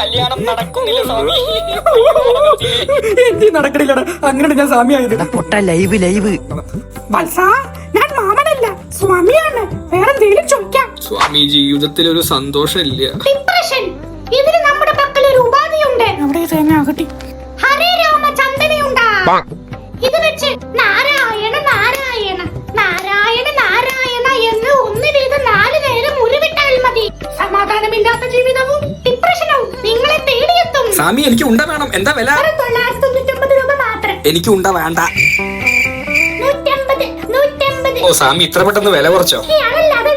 കല്യാണം നടക്കുന്നില്ല സ്വാമി. എന്തി നടക്കണില്ലടാ, അങ്ങനെ ഞാൻ സ്വാമിയായത്. പൊട്ട ലൈവ് വത്സ, ഞാൻ മാമനല്ല സ്വാമിയാണ്. വേറെന്തെങ്കിലും ചോദിക്കാം. സ്വാമി, ജീവിതത്തിൽ ഒരു സന്തോഷമില്ല. ഡിപ്രഷൻ. ഇതിന് നമ്മുടെ പക്കൽ ഒരു ഉപാധിയുണ്ട്. അവിടെ തന്നെ ആകട്ടെ. ഹരേ രാമചന്ദ്രനുണ്ടാ. ഇത് വെച്ച് നാരായണ നാരായണ നാരായണ നാരായണ എന്ന് ഒന്ന് വീതം 4 നേരം ഉരുവിട്ടാൽ മതി. സമാധാനമില്ലാത്ത ജീവിതവും ഡിപ്രഷനും നിങ്ങളെ തേടിയെത്തും. സ്വാമി, എനിക്ക് ഉണ്ട വേണം. എന്താ വില? 999 രൂപ മാത്രം. എനിക്ക് ഉണ്ട വേണ്ട. 150. ഓ സ്വാമി, ഇത്ര പെട്ടെന്ന് വില കുറച്ചോ? അതല്ല, അത്